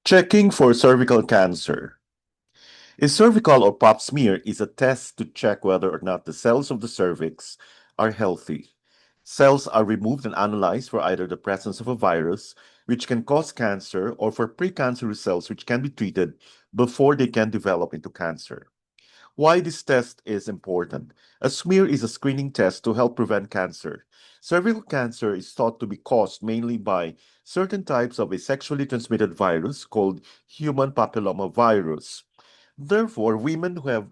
Checking for cervical cancer. A cervical or pap smear is a test to check whether or not the cells of the cervix are healthy. Cells are removed and analyzed for either the presence of a virus, which can cause cancer, or for precancerous cells, which can be treated before they can develop into cancer. Why this test is important. A smear is a screening test to help prevent cancer. Cervical cancer is thought to be caused mainly by certain types of a sexually transmitted virus called human papillomavirus. Therefore, women who have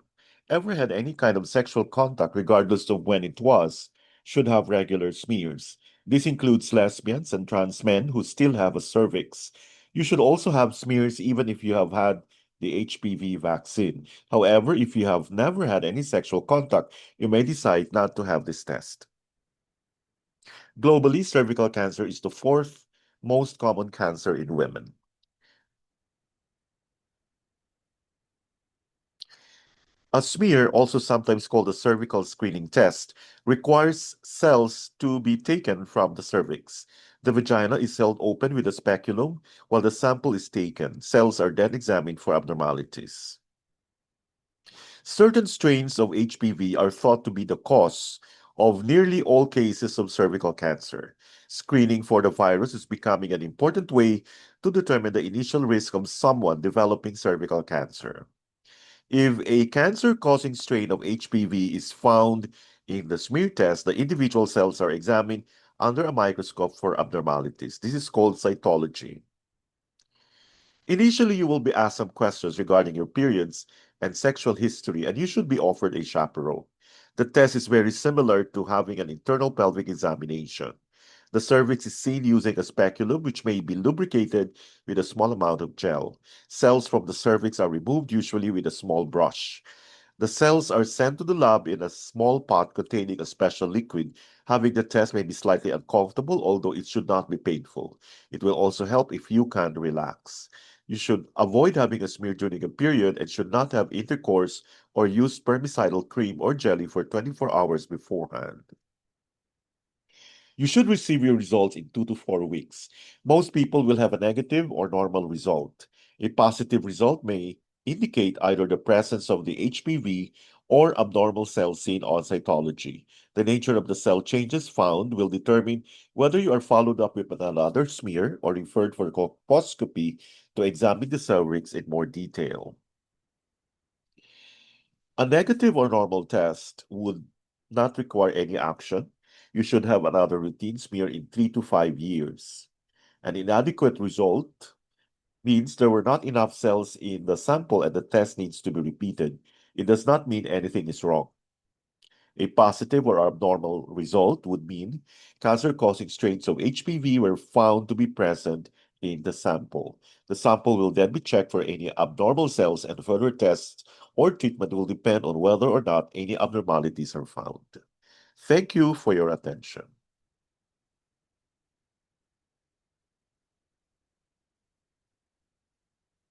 ever had any kind of sexual contact, regardless of when it was, should have regular smears. This includes lesbians and trans men who still have a cervix. You should also have smears even if you have had the HPV vaccine. However, if you have never had any sexual contact, you may decide not to have this test. Globally, cervical cancer is the fourth most common cancer in women. A smear, also sometimes called a cervical screening test, requires cells to be taken from the cervix. The vagina is held open with a speculum while the sample is taken. Cells are then examined for abnormalities. Certain strains of HPV are thought to be the cause of nearly all cases of cervical cancer. Screening for the virus is becoming an important way to determine the initial risk of someone developing cervical cancer. If a cancer-causing strain of HPV is found in the smear test, the individual cells are examined under a microscope for abnormalities. This is called cytology. Initially, you will be asked some questions regarding your periods and sexual history, and you should be offered a chaperone. The test is very similar to having an internal pelvic examination. The cervix is seen using a speculum, which may be lubricated with a small amount of gel. Cells from the cervix are removed, usually with a small brush. The cells are sent to the lab in a small pot containing a special liquid. Having the test may be slightly uncomfortable, although it should not be painful. It will also help if you can relax. You should avoid having a smear during a period and should not have intercourse or use spermicidal cream or jelly for 24 hours beforehand. You should receive your results in 2 to 4 weeks. Most people will have a negative or normal result. A positive result may indicate either the presence of the HPV or abnormal cells seen on cytology. The nature of the cell changes found will determine whether you are followed up with another smear or referred for colposcopy to examine the cervix in more detail. A negative or normal test would not require any action. You should have another routine smear in 3 to 5 years. An inadequate result means there were not enough cells in the sample and the test needs to be repeated. It does not mean anything is wrong. A positive or abnormal result would mean cancer-causing strains of HPV were found to be present in the sample. The sample will then be checked for any abnormal cells, and further tests or treatment will depend on whether or not any abnormalities are found. Thank you for your attention.